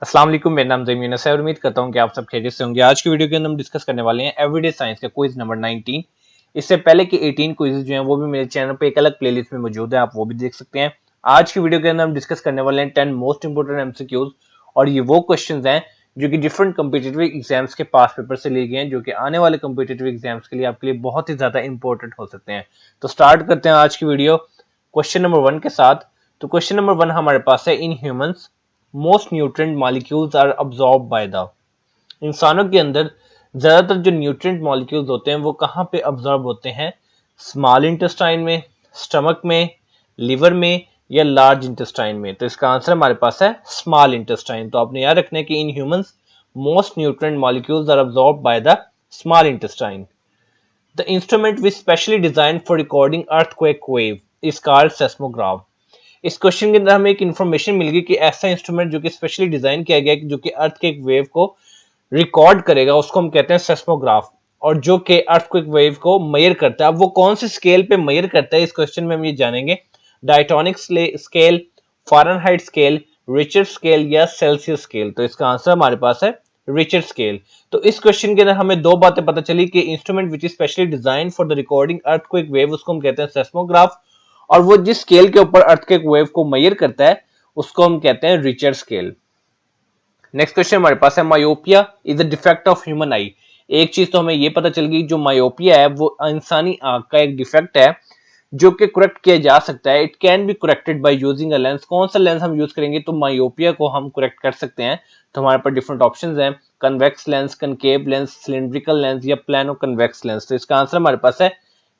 अस्सलाम वालेकुम, मेरा नाम ज़मीन है और उम्मीद करता हूँ कि आप सब खैरियत से होंगे। आज की वीडियो के अंदर हम डिस्कस करने वाले हैं एवरीडे साइंस का क्विज नंबर 19। इससे पहले के 18 क्विज़ जो हैं वो भी मेरे चैनल पे एक अलग प्लेलिस्ट में मौजूद है, आप वो भी देख सकते हैं। आज की वीडियो के अंदर हम डिस्कस करने वाले हैं 10 मोस्ट इंपोर्टेंट एमसीक्यूज, और ये वो क्वेश्चन हैं जो कि डिफरेंट कम्पिटेटिव एग्जाम्स के पास पेपर से लिए गए हैं, जो कि आने वाले कम्पिटेटिव एग्जाम्स के लिए आपके लिए बहुत ही ज्यादा इंपॉर्टेंट हो सकते हैं। तो स्टार्ट करते हैं आज की वीडियो क्वेश्चन नंबर 1 के साथ। तो क्वेश्चन नंबर 1 हमारे पास है, in humans most nutrient molecules are absorb by the. इंसानों के अंदर ज्यादातर जो न्यूट्रिएंट मॉलिक्यूल्स होते हैं वो कहाँ पे अब्सॉर्ब होते हैं? स्मॉल इंटेस्टाइन में, स्टमक में, लिवर में या लार्ज इंटेस्टाइन में? तो इसका आंसर हमारे पास है स्मॉल इंटेस्टाइन। तो आपने याद रखना है कि in humans most nutrient molecules are absorb by the small intestine. The instrument which specially designed for recording earthquake wave is called seismograph. इस क्वेश्चन के अंदर हमें एक इन्फॉर्मेशन मिल गई कि ऐसा इंस्ट्रूमेंट जो कि स्पेशली डिजाइन किया गया है जो कि अर्थ के एक वेव को रिकॉर्ड करेगा, उसको हम कहते हैं सेस्मोग्राफ, और जो कि अर्थक्वेक वेव को मेजर करता है। अब वो कौन से स्केल पे मेजर करता है, इस क्वेश्चन में हम ये जानेंगे। Diatonic scale, Fahrenheit scale, Richard scale या सेल्सियस स्केल? तो इसका आंसर हमारे पास है रिचर्ड स्केल। तो इस क्वेश्चन के अंदर हमें दो बातें पता चली कि instrument which is specially design for the recording earthquake wave उसको हम कहते हैं सेस्मोग्राफ, और वो जिस स्केल के ऊपर अर्थक्वेक वेव को मेजर करता है उसको हम कहते हैं रिचर्ड स्केल। नेक्स्ट क्वेश्चन हमारे पास है, myopia is a defect of human आई। एक चीज तो हमें ये पता चल गई, जो मायोपिया है वो इंसानी आंख का एक डिफेक्ट है जो कि करेक्ट किया जा सकता है। It can be corrected by using a lens. कौन सा लेंस हम यूज करेंगे तो मायोपिया को हम करेक्ट कर सकते हैं? तो हमारे पास डिफरेंट ऑप्शंस हैं, convex lens, concave lens, cylindrical lens या प्लानो कन्वेक्स लेंस। तो इसका आंसर हमारे पास है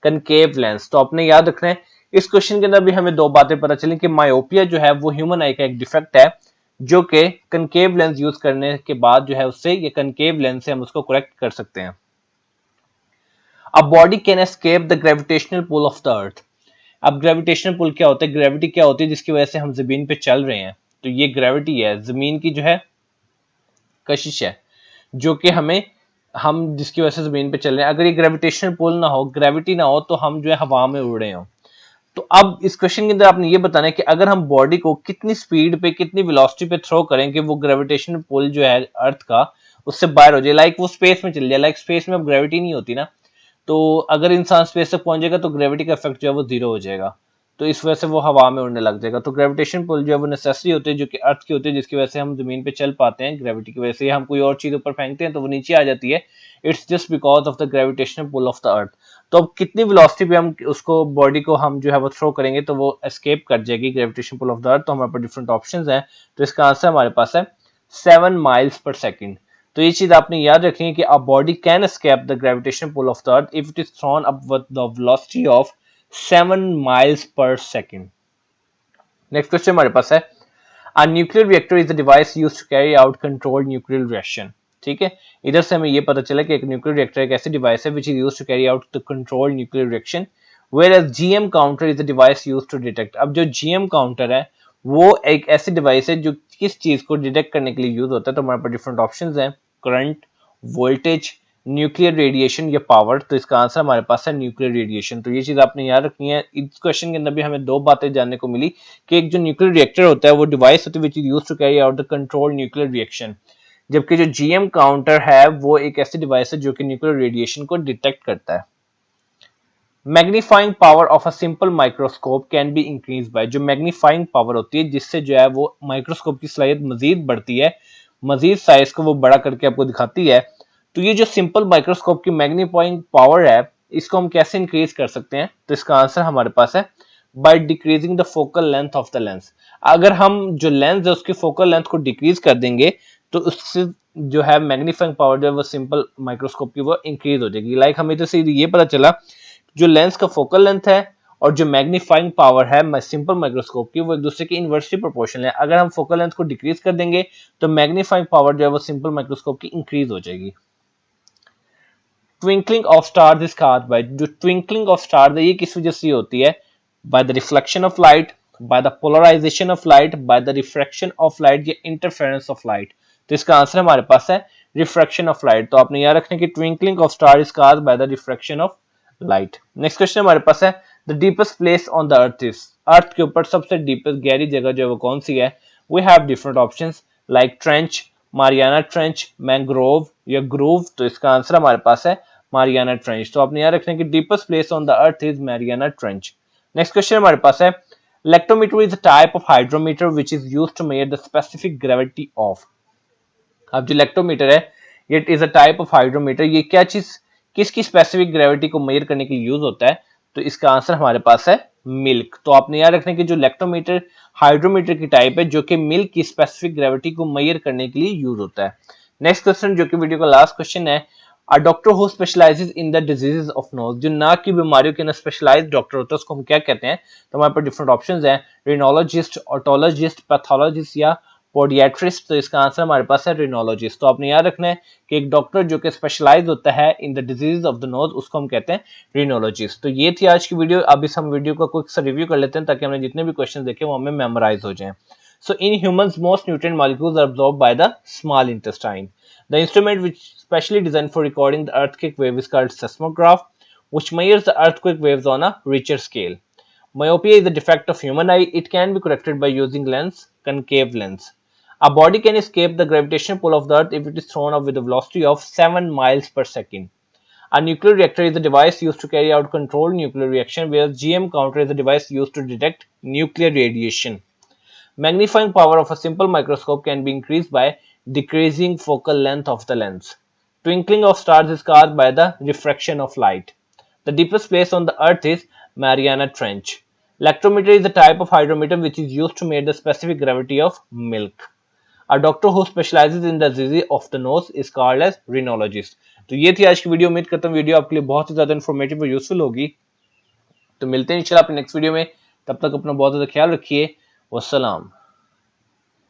कनकेव लेंस। तो आपने याद रखना है, इस क्वेश्चन के अंदर भी हमें दो बातें पता चली कि मायोपिया जो है वो ह्यूमन आई का एक डिफेक्ट है जो कि कनकेव लेंस यूज करने के बाद जो है उससे, ये कनकेव लेंस से हम उसको करेक्ट कर सकते हैं। A body can escape the gravitational pull of the earth. अब ग्रेविटेशनल पुल क्या होता है, ग्रेविटी क्या होती है जिसकी वजह से हम जमीन पे चल रहे हैं? तो ये ग्रेविटी है, जमीन की जो है कशिश है जो कि हम जिसकी वजह से जमीन पे चल रहे हैं। अगर ये ग्रेविटेशनल पुल ना हो, ग्रेविटी ना हो, तो हम जो है हवा में उड़ रहे हो। तो अब इस क्वेश्चन के अंदर आपने ये बताना है कि अगर हम बॉडी को कितनी स्पीड पे, कितनी वेलोसिटी पे थ्रो करें कि वो ग्रेविटेशनल पुल जो है अर्थ का उससे बाहर हो जाए, लाइक वो स्पेस में चल जाए। लाइक स्पेस में अब ग्रेविटी नहीं होती ना, तो अगर इंसान स्पेस तक पहुंच जाएगा तो ग्रेविटी का इफेक्ट जो है वो जीरो हो जाएगा, तो इस वजह से वो हवा में उड़ने लग जाएगा। तो ग्रेविटेशन पुल जो है वो नेसेसरी होती है जो कि अर्थ की होती है, जिसकी वजह से हम जमीन पे चल पाते हैं। ग्रेविटी की वजह से हम कोई और चीज ऊपर फेंकते हैं तो वो नीचे आ जाती है। It's just because of the gravitational pull of the earth. तो अब कितनी वेलोसिटी पे हम उसको, बॉडी को हम जो है वो थ्रो करेंगे तो वो एस्केप कर जाएगी gravitation pull of the earth. तो हमारे पास डिफरेंट ऑप्शंस हैं। तो इसका आंसर हमारे पास है 7 माइल्स पर सेकेंड। तो ये चीज आपने याद रखनी है कि a body can escape the gravitation pull of the earth if it is thrown up with the velocity of 7 miles per second. Next question हमारे पास है, a nuclear reactor is the device used to carry out controlled nuclear reaction. ठीक है, इधर से हमें ये पता चला कि एक न्यूक्लियर रिएक्टर एक ऐसी डिवाइस है which is used to carry out the controlled nuclear reaction, whereas GM counter is the device used to detect. अब जो जीएम काउंटर है वो एक ऐसी डिवाइस है जो किस चीज को डिटेक्ट करने के लिए यूज होता है? तो हमारे पास डिफरेंट ऑप्शंस हैं, करंट, वोल्टेज, न्यूक्लियर रेडिएशन या पावर। तो इसका आंसर हमारे पास है न्यूक्लियर रेडिएशन। तो ये चीज आपने याद रखनी है। इस क्वेश्चन के अंदर भी हमें दो बातें जानने को मिली कि एक जो न्यूक्लियर रिएक्टर होता है वो डिवाइस होती है which is used to carry out the control nuclear reaction, जबकि जो जीएम काउंटर है वो एक ऐसी डिवाइस है जो कि न्यूक्लियर रेडिएशन को डिटेक्ट करता है। Magnifying power of a simple microscope can be increase by. जो मैग्नीफाइंग पावर होती है जिससे जो है वो माइक्रोस्कोप की सलाहियत मजीद बढ़ती है, मजीद साइज को वो बड़ा करके आपको दिखाती है। तो ये जो सिंपल माइक्रोस्कोप की मैग्नीफाइंग पावर है इसको हम कैसे इंक्रीज कर सकते हैं? तो इसका आंसर हमारे पास है by decreasing the focal length of the lens. अगर हम जो लेंस है उसकी फोकल लेंथ को डिक्रीज कर देंगे तो उससे जो है मैग्नीफाइंग पावर जो है वो सिंपल माइक्रोस्कोप की वो इंक्रीज हो जाएगी। लाइक हमें तो सीधे ये पता चला जो लेंस का फोकल लेंथ है और जो मैग्नीफाइंग पावर है सिंपल माइक्रोस्कोप की वो एक दूसरे की इनवर्सली प्रोपोर्शनल है। अगर हम फोकल लेंथ को डिक्रीज कर देंगे तो मैग्नीफाइंग पावर जो है वो सिंपल माइक्रोस्कोप की इंक्रीज हो जाएगी। Twinkling of stars is caused by. जो ट्विंकलिंग ऑफ स्टार्स है ये किस वजह से होती है? By the reflection of light, by the polarization of light, by the refraction of light या इंटरफेरेंस ऑफ लाइट। तो इसका आंसर हमारे पास है रिफ्रैक्शन ऑफ लाइट। तो आपने याद रखना कि twinkling of star is caused by the refraction of light. Next question हमारे पास है, the deepest place on the earth is. Earth के ऊपर सबसे डीपेस्ट गहरी जगह जो है वो कौन सी है? We have different options, like trench, Mariana trench, mangrove या ग्रूव। तो इसका आंसर हमारे पास है मारियाना ट्रेंच। तो आपने याद रखना कि deepest place on the earth is Mariana trench. Next question हमारे पास है electrometer is a type of hydrometer which is used to measure the specific gravity of. अब जो इलेक्ट्रोमीटर है it is a type of hydrometer, ये क्या चीज किसकी स्पेसिफिक ग्रेविटी को मेजर करने के लिए यूज होता है? तो इसका आंसर हमारे पास है मिल्क। तो आपने याद रखना कि जो इलेक्ट्रोमीटर हाइड्रोमीटर की टाइप है जो कि मिल्क की स्पेसिफिक ग्रेविटी को मेजर करने के लिए यूज होता है। नेक्स्ट क्वेश्चन जो कि वीडियो का लास्ट क्वेश्चन है, a doctor who specialises in the diseases of nose, जो नाक की बीमारियों के स्पेशलाइज्ड डॉक्टर होता है उसको हम क्या कहते हैं? तो हमारे पास डिफरेंट ऑप्शंस हैं, रिनोलॉजिस्ट, ऑटोलॉजिस्ट, पैथोलॉजिस्ट या पोडियाट्रिस्ट। तो इसका आंसर हमारे पास है रिनोलॉजिस्ट। तो आपने याद रखना है कि एक डॉक्टर जो कि स्पेशलाइज होता है in the disease of the nose उसको हम कहते हैं रिनोलॉजिस्ट। तो ये थी आज की वीडियो। अब इस हम वीडियो का क्विक सा रिव्यू कर लेते हैं ताकि हमने जितने भी क्वेश्चन देखे वो हमें मेमोराइज हो जाएं। So in humans, most nutrient molecules are absorbed by the small intestine. The instrument which is specially designed for recording the earthquake wave is called seismograph, which measures the earthquake waves on a richer scale. Myopia is a defect of human eye. It can be corrected by using lens, concave lens. A body can escape the gravitational pull of the earth if it is thrown up with a velocity of 7 miles per second. A nuclear reactor is a device used to carry out controlled nuclear reaction, whereas GM counter is a device used to detect nuclear radiation. Magnifying power of a simple microscope can be increased by decreasing focal length of the lens. Twinkling of stars is caused by the refraction of light. The deepest place on the earth is Mariana Trench. Electrometer is a type of hydrometer which is used to measure the specific gravity of milk. A doctor who specializes in the disease of the nose is called as rhinologist. तो ये थी आज की video. उम्मीद करता हूँ video आपके लिए बहुत ही ज्यादा इन्फॉर्मेटिव और यूजफुल होगी। तो मिलते हैं इंशाल्लाह अपने नेक्स्ट वीडियो में। तब तक अपना बहुत ज्यादा ख्याल रखिए। वस्सलाम।